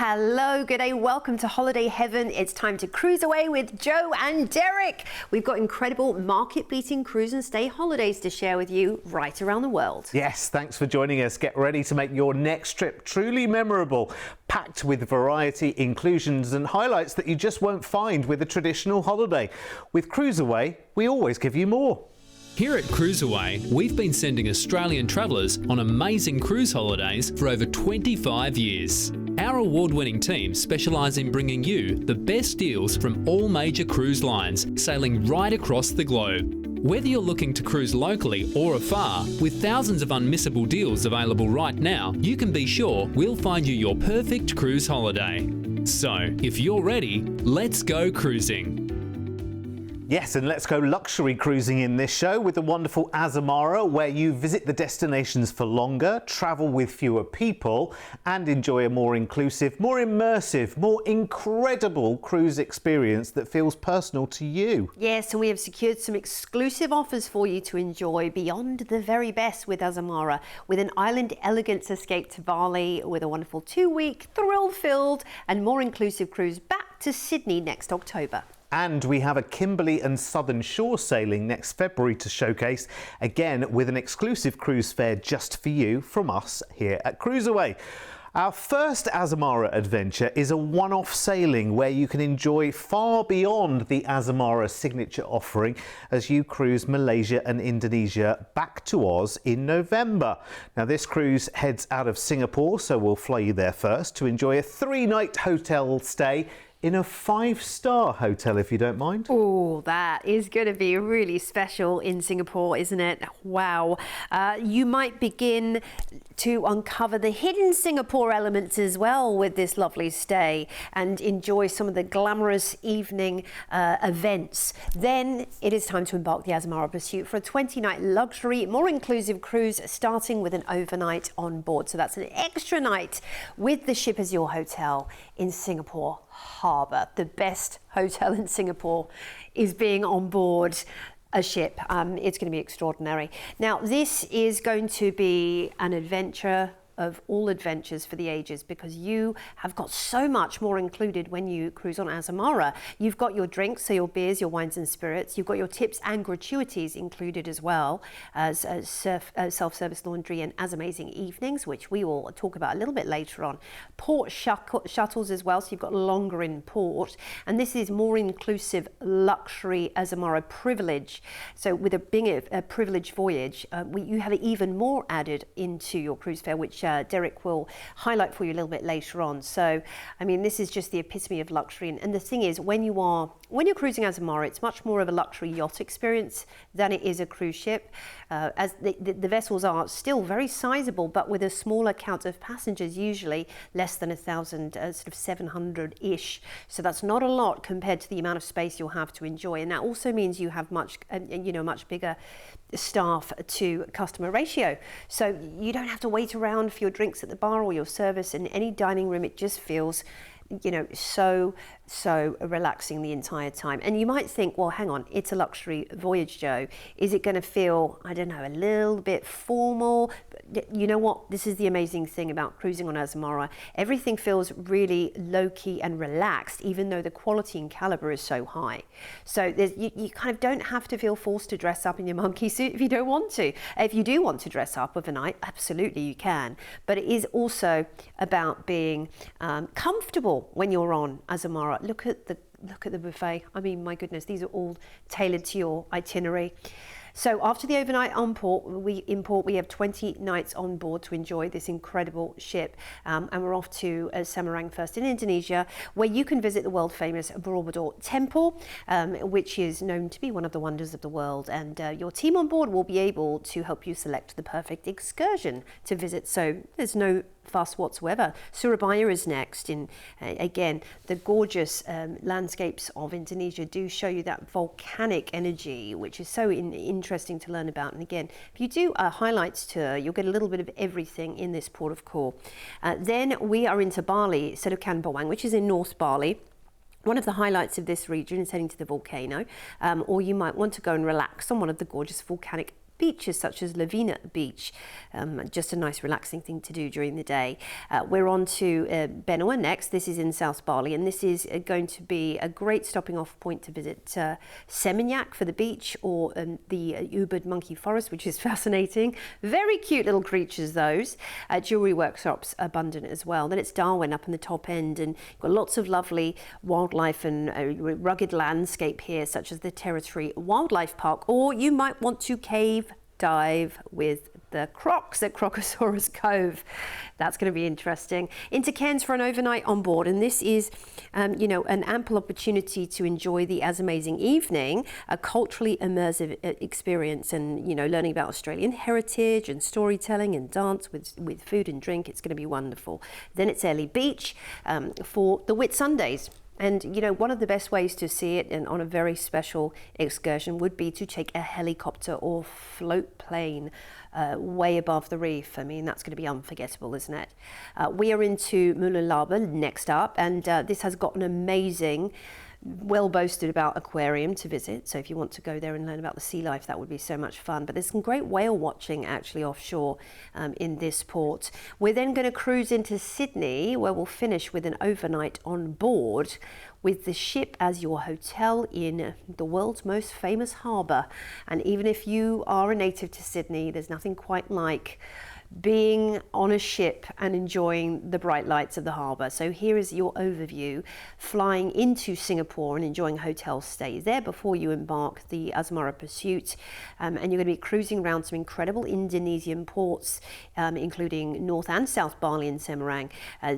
Hello, good day, welcome to Holiday Heaven. It's time to cruise away with Joe and Derek. We've got incredible market-beating cruise and stay holidays to share with you right around the world. Yes, thanks for joining us. Get ready to make your next trip truly memorable, packed with variety, inclusions and highlights that you just won't find with a traditional holiday. With CruiseAway, we always give you more. Here at CruiseAway, we've been sending Australian travellers on amazing cruise holidays for over 25 years. Our award-winning team specialise in bringing you the best deals from all major cruise lines, sailing right across the globe. Whether you're looking to cruise locally or afar, with thousands of unmissable deals available right now, you can be sure we'll find you your perfect cruise holiday. So, if you're ready, let's go cruising. Yes, and let's go luxury cruising in this show with the wonderful Azamara, where you visit the destinations for longer, travel with fewer people, and enjoy a more inclusive, more immersive, more incredible cruise experience that feels personal to you. Yes, and we have secured some exclusive offers for you to enjoy beyond the very best with Azamara, with an island elegance escape to Bali, with a wonderful 2-week, thrill-filled and more inclusive cruise back to Sydney next October. And we have a Kimberley and Southern Shore sailing next February to showcase, again with an exclusive cruise fare just for you from us here at CruiseAway. Our first Azamara adventure is a one-off sailing where you can enjoy far beyond the Azamara signature offering as you cruise Malaysia and Indonesia back to Oz in November. Now this cruise heads out of Singapore, so we'll fly you there first to enjoy a 3-night hotel stay in a 5-star hotel, if you don't mind. Oh, that is going to be really special in Singapore, isn't it? Wow. You might begin to uncover the hidden Singapore elements as well with this lovely stay and enjoy some of the glamorous evening events. Then it is time to embark the Azamara pursuit for a 20-night luxury, more inclusive cruise starting with an overnight on board. So that's an extra night with the ship as your hotel in Singapore Harbour. The best hotel in Singapore is being on board a ship. It's going to be extraordinary. Now, this is going to be an adventure of all adventures for the ages, because you have got so much more included when you cruise on Azamara. You've got your drinks, so your beers, your wines and spirits. You've got your tips and gratuities included as well as self-service laundry and as amazing evenings, which we will talk about a little bit later on. Port shuttles as well, so you've got longer in port. And this is more inclusive luxury Azamara privilege. So with being a privileged voyage, you have even more added into your cruise fare, which Derek will highlight for you a little bit later on. So, I mean, this is just the epitome of luxury. And the thing is, when you're cruising Azamara, it's much more of a luxury yacht experience than it is a cruise ship, as the vessels are still very sizable, but with a smaller count of passengers, usually less than 1,000, sort of 700-ish. So that's not a lot compared to the amount of space you'll have to enjoy. And that also means you have much bigger staff to customer ratio. So you don't have to wait around for your drinks at the bar or your service in any dining room. It just feels, so relaxing the entire time. And you might think, well, hang on, it's a luxury voyage, Joe. Is it going to feel, I don't know, a little bit formal? But you know what? This is the amazing thing about cruising on Azamara. Everything feels really low-key and relaxed, even though the quality and caliber is so high. So you kind of don't have to feel forced to dress up in your monkey suit if you don't want to. If you do want to dress up overnight, absolutely you can. But it is also about being comfortable when you're on Azamara. Look at the buffet. I mean, my goodness, these are all tailored to your itinerary. So after the overnight in port, we have 20 nights on board to enjoy this incredible ship. And we're off to Semarang first in Indonesia, where you can visit the world famous Borobudur Temple, which is known to be one of the wonders of the world. And your team on board will be able to help you select the perfect excursion to visit. So there's no fuss whatsoever. Surabaya is next. Again, the gorgeous landscapes of Indonesia do show you that volcanic energy, which is so interesting to learn about. And again, if you do a highlights tour, you'll get a little bit of everything in this port of call. Then we are into Bali, Selokan Bawang, which is in North Bali. One of the highlights of this region is heading to the volcano, or you might want to go and relax on one of the gorgeous volcanic beaches such as Lavina Beach. Just a nice relaxing thing to do during the day. We're on to Benoa next. This is in South Bali, and this is going to be a great stopping off point to visit Seminyak for the beach, or the Ubud monkey forest, which is fascinating. Very cute little creatures, those. Jewelry workshops abundant as well. Then it's Darwin up in the top end, and you've got lots of lovely wildlife and rugged landscape here, such as the Territory Wildlife Park, or you might want to cave dive with the crocs at Crocosaurus Cove. That's going to be interesting. Into Cairns for an overnight on board, and this is an ample opportunity to enjoy the As Amazing evening, a culturally immersive experience, and learning about Australian heritage and storytelling and dance with food and drink. It's going to be wonderful. Then it's Airlie Beach for the Whitsundays. And one of the best ways to see it, and on a very special excursion, would be to take a helicopter or float plane way above the reef. I mean, that's going to be unforgettable, isn't it? We are into Mululaba next up, and this has got an amazing, well boasted about aquarium to visit. So if you want to go there and learn about the sea life, that would be so much fun. But there's some great whale watching actually offshore in this port. We're then going to cruise into Sydney, where we'll finish with an overnight on board with the ship as your hotel in the world's most famous harbour. And even if you are a native to Sydney, there's nothing quite like being on a ship and enjoying the bright lights of the harbour. So here is your overview, flying into Singapore and enjoying hotel stays there before you embark the Azamara pursuit. And you're going to be cruising around some incredible Indonesian ports, including North and South Bali and Semarang.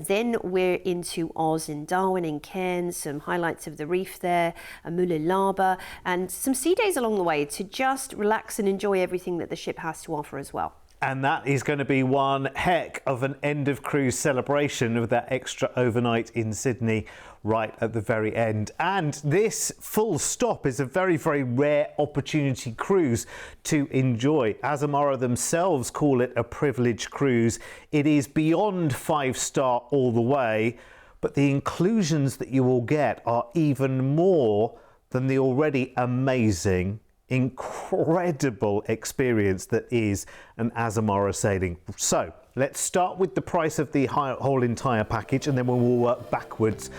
Then we're into Oz and Darwin and Cairns, some highlights of the reef there, Mululaba, and some sea days along the way to just relax and enjoy everything that the ship has to offer as well. And that is going to be one heck of an end of cruise celebration with that extra overnight in Sydney right at the very end. And this full stop is a very, very rare opportunity cruise to enjoy. Azamara themselves call it a privileged cruise. It is beyond 5-star all the way, but the inclusions that you will get are even more than the already amazing, incredible experience that is an Azamara sailing. So let's start with the price of the whole entire package, and then we will work backwards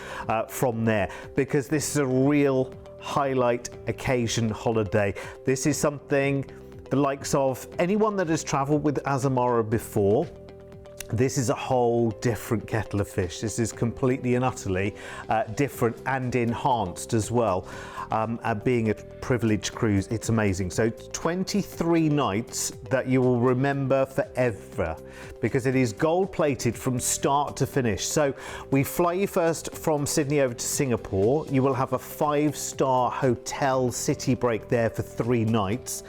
from there, because this is a real highlight occasion holiday. This is something the likes of anyone that has traveled with Azamara before. This is a whole different kettle of fish. This is completely and utterly different and enhanced as well. Being a privileged cruise, it's amazing. So 23 nights that you will remember forever, because it is gold plated from start to finish. So we fly you first from Sydney over to Singapore. You will have a 5-star hotel city break there for 3 nights.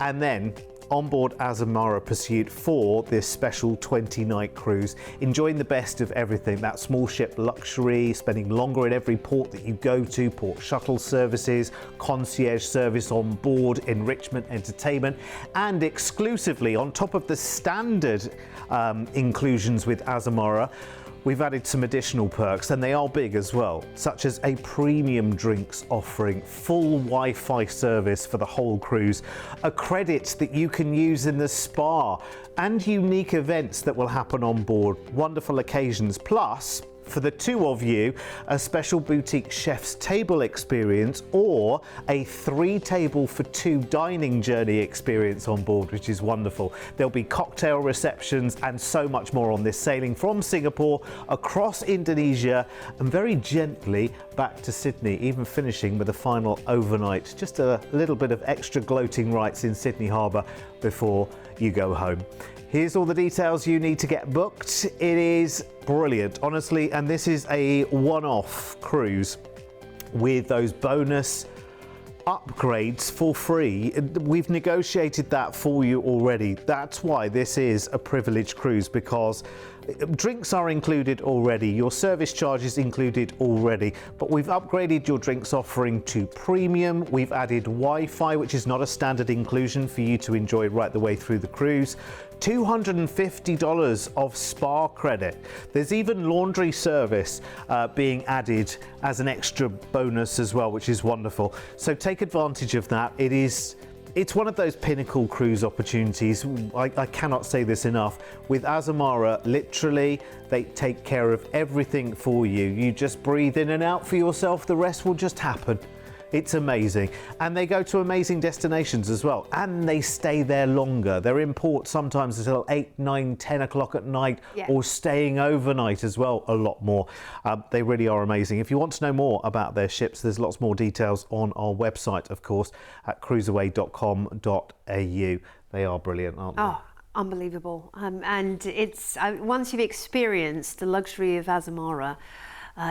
And then on board Azamara Pursuit for this special 20-night cruise, enjoying the best of everything, that small ship luxury, spending longer at every port that you go to, port shuttle services, concierge service on board, enrichment, entertainment, and exclusively on top of the standard inclusions with Azamara, we've added some additional perks, and they are big as well, such as a premium drinks offering, full Wi-Fi service for the whole cruise, a credit that you can use in the spa, and unique events that will happen on board, wonderful occasions, plus for the 2 of you, a special boutique chef's table experience, or a 3-table for 2 dining journey experience on board, which is wonderful. There'll be cocktail receptions and so much more on this sailing from Singapore across Indonesia and very gently back to Sydney, even finishing with a final overnight. Just a little bit of extra gloating rights in Sydney Harbour before you go home. Here's all the details you need to get booked. It is brilliant, honestly, and this is a one-off cruise with those bonus upgrades for free. We've negotiated that for you already. That's why this is a privileged cruise, because drinks are included already, your service charges included already, but we've upgraded your drinks offering to premium. We've added Wi-Fi, which is not a standard inclusion, for you to enjoy right the way through the cruise. $250 of spa credit. There's even laundry service being added as an extra bonus as well, which is wonderful. So take advantage of that. It is It's one of those pinnacle cruise opportunities. I cannot say this enough. With Azamara, literally, they take care of everything for you. You just breathe in and out for yourself. The rest will just happen. It's amazing. And they go to amazing destinations as well. And they stay there longer. They're in port sometimes until 8, 9, 10 o'clock at night, or staying overnight as well, a lot more. They really are amazing. If you want to know more about their ships, there's lots more details on our website, of course, at cruiseaway.com.au. They are brilliant, aren't they? Oh, unbelievable. And it's once you've experienced the luxury of Azamara,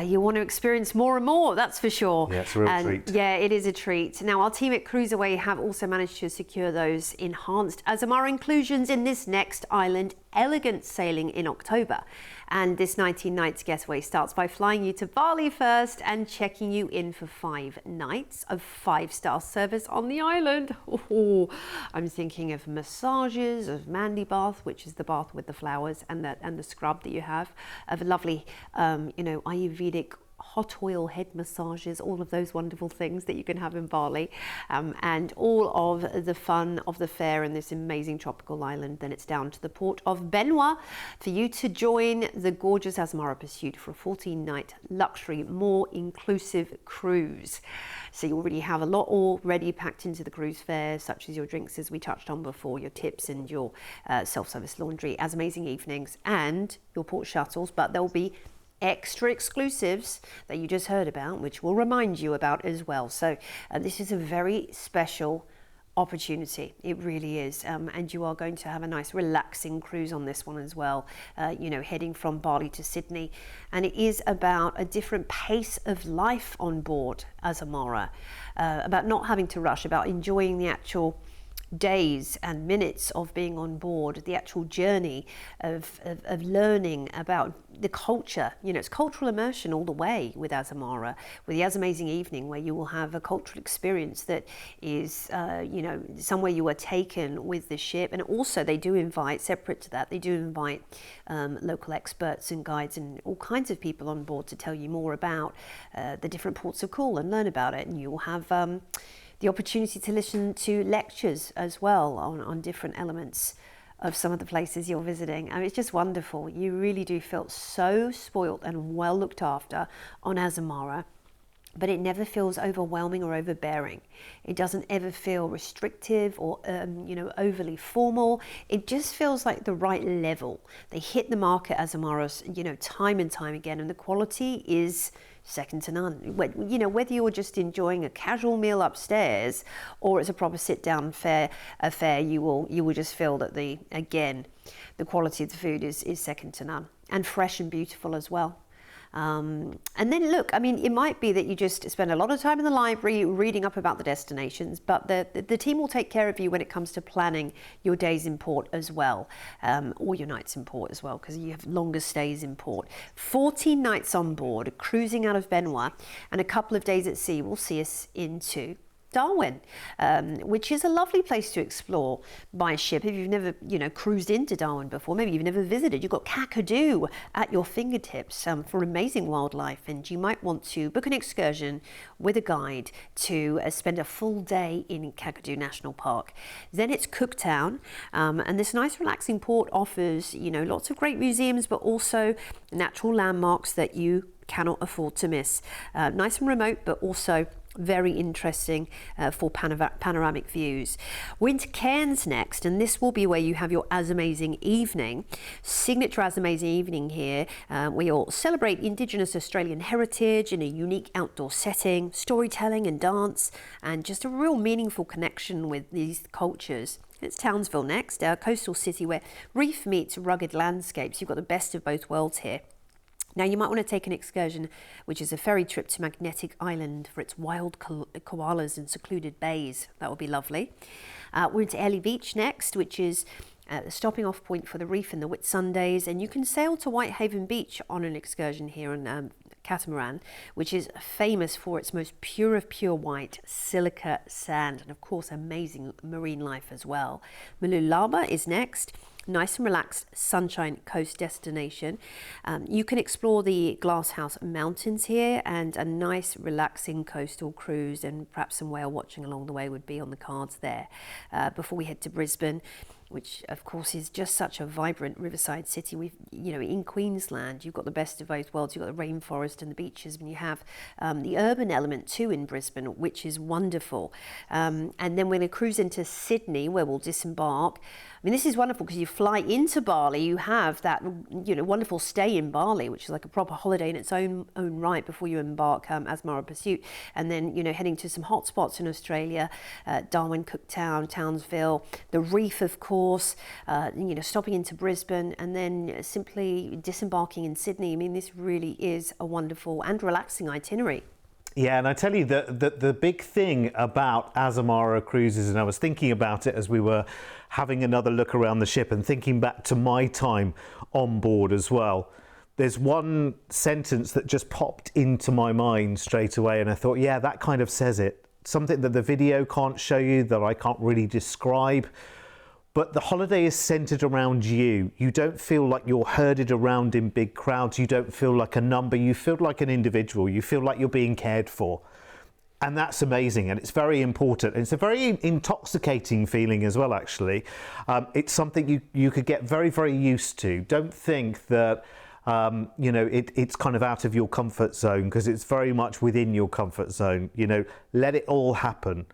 you want to experience more and more, that's for sure. Yeah, it's a real treat. Yeah, it is a treat. Now, our team at CruiseAway have also managed to secure those enhanced Azamara inclusions in this next island elegant sailing in October. And this 19 nights getaway starts by flying you to Bali first and checking you in for 5 nights of 5-star service on the island. Oh, I'm thinking of massages, of Mandi bath, which is the bath with the flowers and the scrub that you have, of a lovely, Ayurvedic hot oil head massages, all of those wonderful things that you can have in Bali, and all of the fun of the fair in this amazing tropical island. Then it's down to the port of Benua for you to join the gorgeous Azamara pursuit for a 14-night luxury, more inclusive cruise. So you already have a lot already packed into the cruise fare, such as your drinks, as we touched on before, your tips and your self-service laundry, as amazing evenings, and your port shuttles. But there'll be extra exclusives that you just heard about, which we'll remind you about as well. So this is a very special opportunity. It really is. And you are going to have a nice relaxing cruise on this one as well, heading from Bali to Sydney. And it is about a different pace of life on board Azamara, about not having to rush, about enjoying the actual days and minutes of being on board, the actual journey of learning about the culture. It's cultural immersion all the way with Azamara, with the Amazing Evening, where you will have a cultural experience that is, somewhere you are taken with the ship. And also they do invite, separate to that, they do invite local experts and guides and all kinds of people on board to tell you more about the different ports of call and learn about it. And you will have the opportunity to listen to lectures as well on different elements of some of the places you're visiting. I mean, it's just wonderful. You really do feel so spoilt and well looked after on Azamara, but it never feels overwhelming or overbearing. It doesn't ever feel restrictive or overly formal. It just feels like the right level. They hit the mark at Azamara's, time and time again, and the quality is second to none. Whether you're just enjoying a casual meal upstairs or it's a proper sit-down affair, you will just feel that the quality of the food is second to none, and fresh and beautiful as well. And then look, I mean, it might be that you just spend a lot of time in the library reading up about the destinations, but the team will take care of you when it comes to planning your days in port as well, or your nights in port as well, because you have longer stays in port. 14 nights on board, cruising out of Benua, and a couple of days at sea will see us into Darwin, which is a lovely place to explore by ship. If you've never, cruised into Darwin before, maybe you've never visited, you've got Kakadu at your fingertips for amazing wildlife, and you might want to book an excursion with a guide to spend a full day in Kakadu National Park. Then it's Cooktown, and this nice relaxing port offers, lots of great museums, but also natural landmarks that you cannot afford to miss. Nice and remote, but also very interesting for panoramic views. We're into Cairns next, and this will be where you have your Amazing Evening, signature Amazing Evening here, where you'll celebrate Indigenous Australian heritage in a unique outdoor setting, storytelling and dance, and just a real meaningful connection with these cultures. It's Townsville next, a coastal city where reef meets rugged landscapes. You've got the best of both worlds here. Now, you might want to take an excursion, which is a ferry trip to Magnetic Island for its wild koalas and secluded bays. That would be lovely. We're into Ellie Beach next, which is the stopping off point for the reef and the Whitsundays. And you can sail to Whitehaven Beach on an excursion here on Catamaran, which is famous for its most pure of pure white silica sand, and of course amazing marine life as well. Mululaba is next, Nice and relaxed Sunshine Coast destination. You can explore the Glasshouse Mountains here, and a nice relaxing coastal cruise and perhaps some whale watching along the way would be on the cards there. Before we head to Brisbane, which of course is just such a vibrant riverside city. In Queensland, you've got the best of both worlds. You've got the rainforest and the beaches, and you have the urban element too in Brisbane, which is wonderful. And then we're going to cruise into Sydney, where we'll disembark. I mean, this is wonderful because you fly into Bali, you have that, wonderful stay in Bali, which is like a proper holiday in its own right before you embark Azamara Pursuit. And then, heading to some hot spots in Australia, Darwin, Cooktown, Townsville, the reef, of course, stopping into Brisbane, and then simply disembarking in Sydney. I mean, this really is a wonderful and relaxing itinerary. Yeah, and I tell you that the big thing about Azamara Cruises, and I was thinking about it as we were having another look around the ship and thinking back to my time on board as well, there's one sentence that just popped into my mind straight away, and I thought, yeah, that kind of says it. Something that the video can't show you, that I can't really describe. But the holiday is centered around you. You don't feel like you're herded around in big crowds. You don't feel like a number. You feel like an individual. You feel like you're being cared for. And that's amazing. And it's very important. It's a very intoxicating feeling as well, actually. It's something you could get very, very used to. Don't think that, it's kind of out of your comfort zone, because it's very much within your comfort zone. Let it all happen.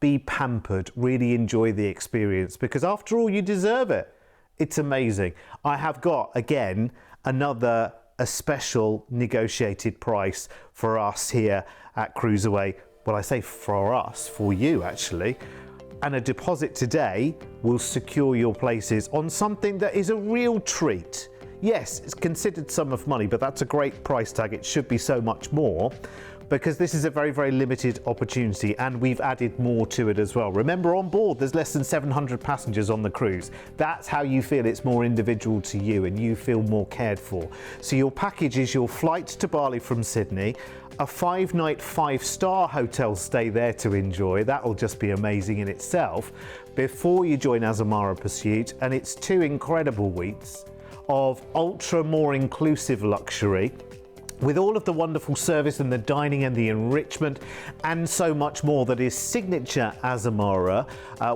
Be pampered, really enjoy the experience, because after all, you deserve it. It's amazing. I have got, again, a special negotiated price for us here at CruiseAway. Well, I say for us, for you actually. And a deposit today will secure your places on something that is a real treat. Yes, it's considered sum of money, but that's a great price tag. It should be so much more, because this is a very, very limited opportunity, and we've added more to it as well. Remember, on board, there's less than 700 passengers on the cruise. That's how you feel it's more individual to you, and you feel more cared for. So your package is your flight to Bali from Sydney, a 5-night, 5-star hotel stay there to enjoy. That'll just be amazing in itself before you join Azamara Pursuit, and it's 2 incredible weeks of ultra more inclusive luxury, with all of the wonderful service and the dining and the enrichment and so much more that is signature Azamara,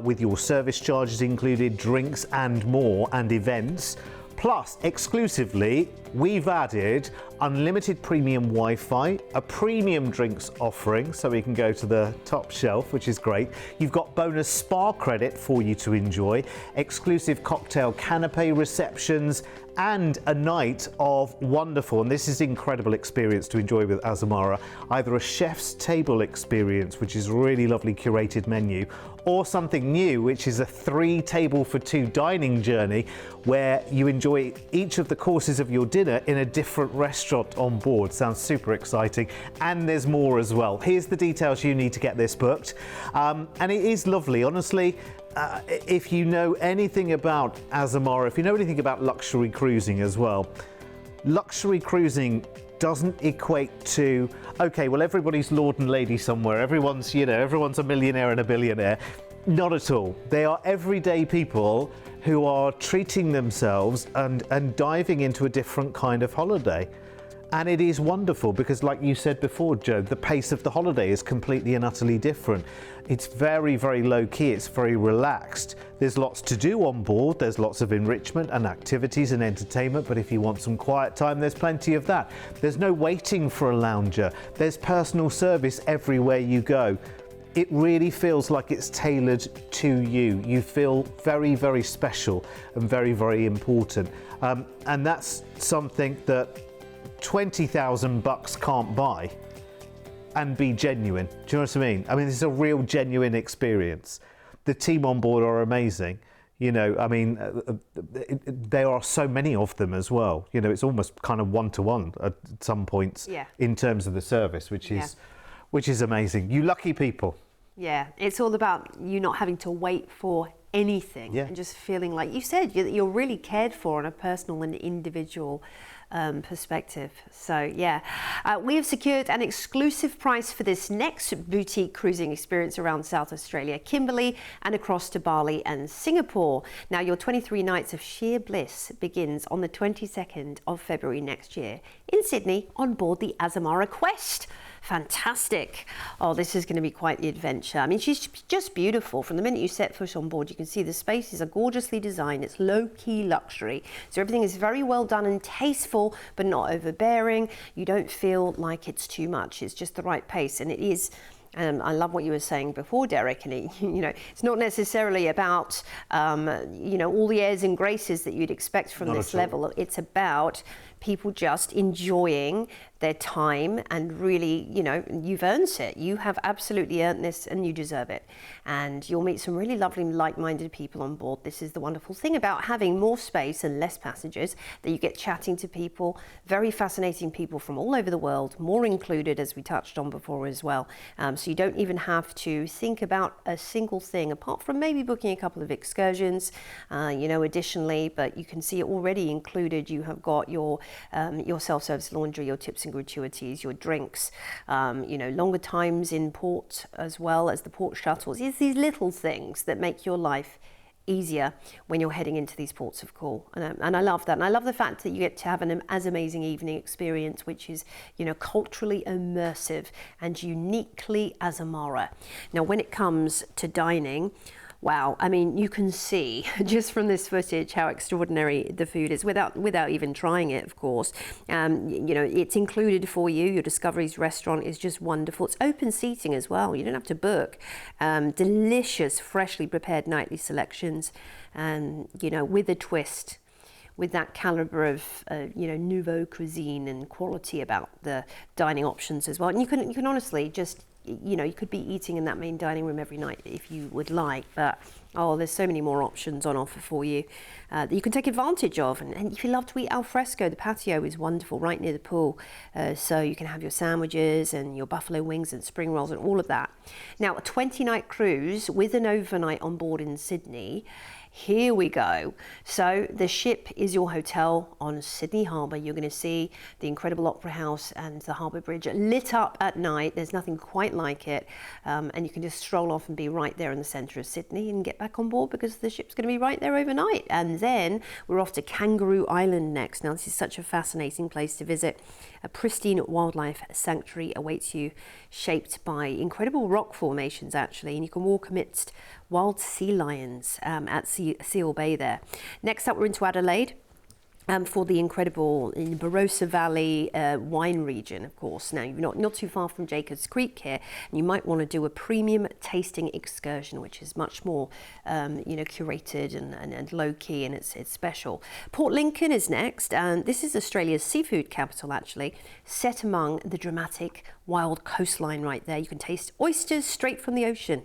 with your service charges included, drinks and more, and events. Plus, exclusively, we've added unlimited premium Wi-Fi, a premium drinks offering, so we can go to the top shelf, which is great. You've got bonus spa credit for you to enjoy, exclusive cocktail canapé receptions, and a night of wonderful, and this is incredible experience to enjoy with Azamara, either a chef's table experience, which is a really lovely curated menu, or something new, which is a 3 table for 2 dining journey, where you enjoy each of the courses of your dinner in a different restaurant on board. Sounds super exciting, and there's more as well. Here's the details you need to get this booked, and it is lovely, honestly. If you know anything about Azamara, if you know anything about luxury cruising as well, luxury cruising doesn't equate to, okay, well, everybody's lord and lady somewhere, everyone's a millionaire and a billionaire. Not at all. They are everyday people who are treating themselves and diving into a different kind of holiday. And it is wonderful because, like you said before, Joe, the pace of the holiday is completely and utterly different. It's very, very low key. It's very relaxed. There's lots to do on board. There's lots of enrichment and activities and entertainment. But if you want some quiet time, there's plenty of that. There's no waiting for a lounger. There's personal service everywhere you go. It really feels like it's tailored to you. You feel very, very special and very, very important. And that's something that $20,000 can't buy and be genuine. Do you know what I mean? I mean, it's a real genuine experience. The team on board are amazing. There are so many of them as well. It's almost kind of 1-to-1 at some points, in terms of the service, which is amazing. You lucky people. Yeah, it's all about you not having to wait for anything and just feeling like you said you're really cared for on a personal and individual perspective. So yeah, we have secured an exclusive price for this next boutique cruising experience around South Australia, Kimberley, and across to Bali and Singapore. Now your 23 nights of sheer bliss begins on the 22nd of February next year in Sydney on board the Azamara Quest. Fantastic. Oh, this is going to be quite the adventure. I mean, she's just beautiful. From the minute you set foot on board, you can see the spaces are gorgeously designed. It's low-key luxury. So everything is very well done and tasteful, but not overbearing. You don't feel like it's too much. It's just the right pace. And it is, I love what you were saying before, Derek, and it's not necessarily about, all the airs and graces that you'd expect from this level. It's about people just enjoying their time and really, you've earned it. You have absolutely earned this and you deserve it. And you'll meet some really lovely, like-minded people on board. This is the wonderful thing about having more space and less passengers, that you get chatting to people, very fascinating people from all over the world, more included, as we touched on before as well. So you don't even have to think about a single thing, apart from maybe booking a couple of excursions, additionally, but you can see it already included. You have got your self-service laundry, your tips and gratuities, your drinks, longer times in port as well as the port shuttles. It's these little things that make your life easier when you're heading into these ports of call. And I love that. And I love the fact that you get to have an as amazing evening experience, which is, culturally immersive and uniquely Azamara. Now, when it comes to dining, wow, I mean, you can see just from this footage how extraordinary the food is without even trying it, of course. It's included for you. Your Discoveries restaurant is just wonderful. It's open seating as well. You don't have to book. Delicious, freshly prepared nightly selections, with a twist, with that caliber of, nouveau cuisine and quality about the dining options as well. And you can honestly just, you could be eating in that main dining room every night if you would like, but there's so many more options on offer for you that you can take advantage of. And if you love to eat al fresco, the patio is wonderful right near the pool, so you can have your sandwiches and your buffalo wings and spring rolls and all of that. Now, a 20-night cruise with an overnight on board in Sydney. Here we go. So the ship is your hotel on Sydney Harbour. You're going to see the incredible Opera House and the Harbour Bridge lit up at night. There's nothing quite like it. And you can just stroll off and be right there in the centre of Sydney and get back on board because the ship's going to be right there overnight. And then we're off to Kangaroo Island next. Now, this is such a fascinating place to visit. A pristine wildlife sanctuary awaits you, shaped by incredible rock formations, actually, and you can walk amidst wild sea lions at Seal Bay there. Next up, we're into Adelaide. For the incredible in Barossa Valley wine region, of course. Now, you're not too far from Jacobs Creek here, and you might want to do a premium tasting excursion, which is much more, curated and low-key, and it's special. Port Lincoln is next, and this is Australia's seafood capital, actually, set among the dramatic wild coastline right there. You can taste oysters straight from the ocean,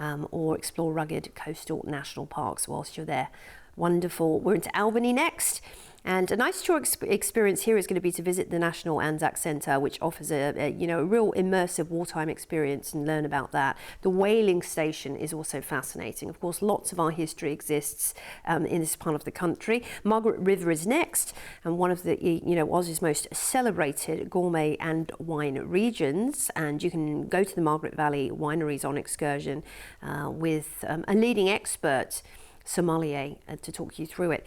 or explore rugged coastal national parks whilst you're there. Wonderful. We're into Albany next. And a nice tour experience here is going to be to visit the National Anzac Centre, which offers a real immersive wartime experience, and learn about that. The whaling station is also fascinating. Of course, lots of our history exists in this part of the country. Margaret River is next, and one of the Aussie's most celebrated gourmet and wine regions. And you can go to the Margaret Valley wineries on excursion with a leading expert sommelier to talk you through it.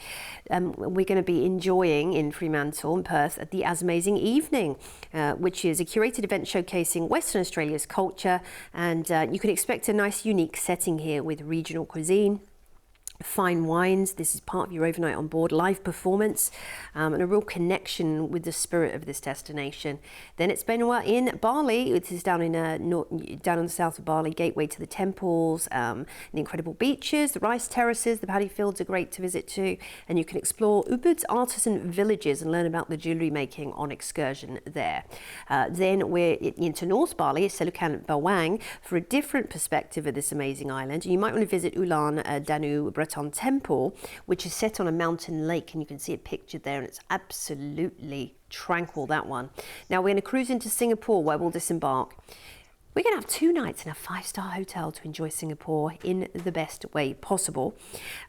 We're going to be enjoying in Fremantle and Perth at the Amazing Evening, which is a curated event showcasing Western Australia's culture, and you can expect a nice unique setting here with regional cuisine, fine wines. This is part of your overnight on board, live performance, and a real connection with the spirit of this destination. Then it's Benoit in Bali. This is down in down in the south of Bali, gateway to the temples, the incredible beaches, the rice terraces, the paddy fields are great to visit too, and you can explore Ubud's artisan villages and learn about the jewellery making on excursion there. Then we're into North Bali, Selukan Bawang, for a different perspective of this amazing island. You might want to visit Ulan Danu Temple, which is set on a mountain lake, and you can see it pictured there, and it's absolutely tranquil, that one. Now we're going to cruise into Singapore, where we'll disembark. We're going to have 2 nights in a 5-star hotel to enjoy Singapore in the best way possible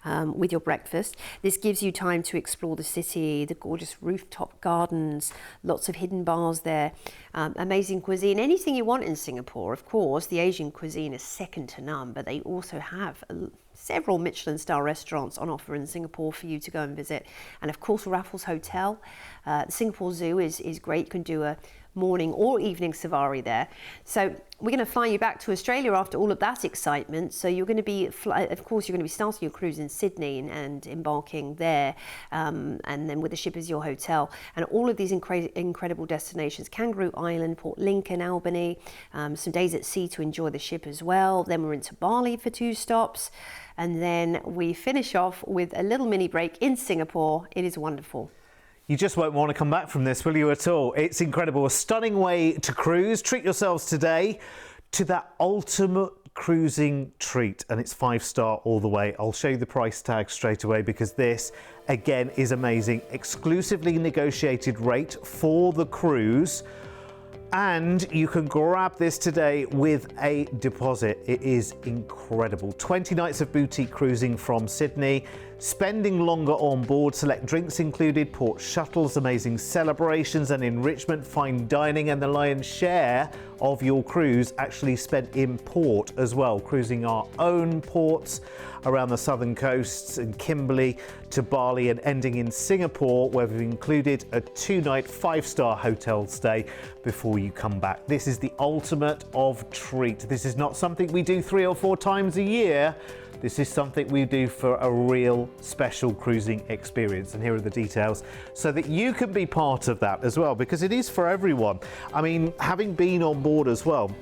with your breakfast. This gives you time to explore the city, the gorgeous rooftop gardens, lots of hidden bars there, amazing cuisine, anything you want in Singapore. Of course, the Asian cuisine is second to none, but they also have several Michelin-star restaurants on offer in Singapore for you to go and visit. And of course, Raffles Hotel. The Singapore Zoo is great. You can do a morning or evening safari there. So we're going to fly you back to Australia after all of that excitement. So you're going to be, of course, you're going to be starting your cruise in Sydney and embarking there, and then with the ship as your hotel. And all of these incredible destinations: Kangaroo Island, Port Lincoln, Albany, some days at sea to enjoy the ship as well. Then we're into Bali for 2 stops. And then we finish off with a little mini break in Singapore. It is wonderful. You just won't want to come back from this, will you, at all? It's incredible. A stunning way to cruise. Treat yourselves today to that ultimate cruising treat, and it's 5-star all the way. I'll show you the price tag straight away because this, again, is amazing. Exclusively negotiated rate for the cruise. And you can grab this today with a deposit. It is incredible. 20 nights of boutique cruising from Sydney, spending longer on board, select drinks included, port shuttles, amazing celebrations and enrichment, fine dining, and the lion's share of your cruise actually spent in port as well, cruising our own ports around the southern coasts and Kimberley to Bali and ending in Singapore, where we've included a 2-night 5-star hotel stay before you come back. This is the ultimate of treat. This is not something we do 3 or 4 times a year. This is something we do for a real special cruising experience, and here are the details so that you can be part of that as well, because it is for everyone. I mean, having been on board as well,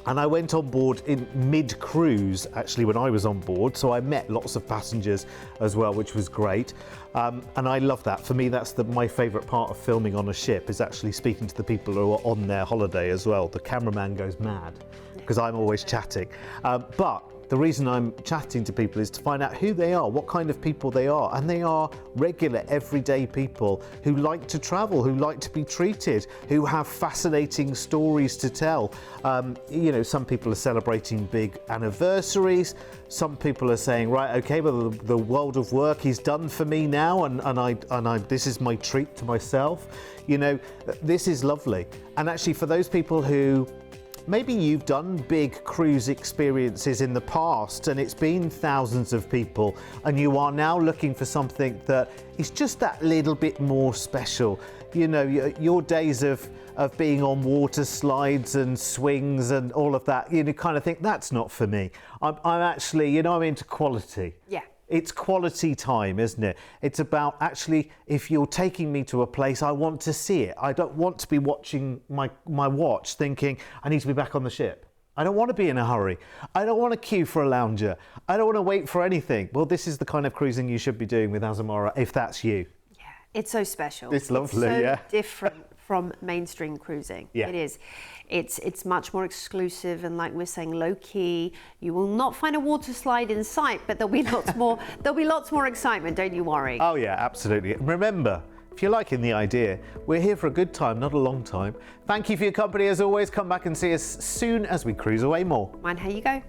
and I went on board in mid-cruise actually when I was on board, so I met lots of passengers as well, which was great. And I love that. For me, that's my favourite part of filming on a ship, is actually speaking to the people who are on their holiday as well. The cameraman goes mad because I'm always chatting. But the reason I'm chatting to people is to find out who they are, what kind of people they are. And they are regular, everyday people who like to travel, who like to be treated, who have fascinating stories to tell. You know, some people are celebrating big anniversaries. Some people are saying, right, okay, well, the world of work is done for me now, and this is my treat to myself. You know, this is lovely. And actually, for those people who maybe you've done big cruise experiences in the past and it's been thousands of people, and you are now looking for something that is just that little bit more special. You know, your days of being on water slides and swings and all of that, you know, kind of think, that's not for me. I'm actually, you know, I'm into quality. Yeah. It's quality time, isn't it? It's about actually, if you're taking me to a place, I want to see it. I don't want to be watching my watch thinking, I need to be back on the ship. I don't want to be in a hurry. I don't want to queue for a lounger. I don't want to wait for anything. Well, this is the kind of cruising you should be doing with Azamara, if that's you. Yeah, it's so special. It's lovely, so yeah. different from mainstream cruising. Yeah. It is. It's much more exclusive and, like we're saying, low key. You will not find a water slide in sight, but there'll be lots more. There'll be lots more excitement. Don't you worry. Oh yeah, absolutely. Remember, if you're liking the idea, we're here for a good time, not a long time. Thank you for your company as always. Come back and see us soon as we cruise away more. Mind how you go.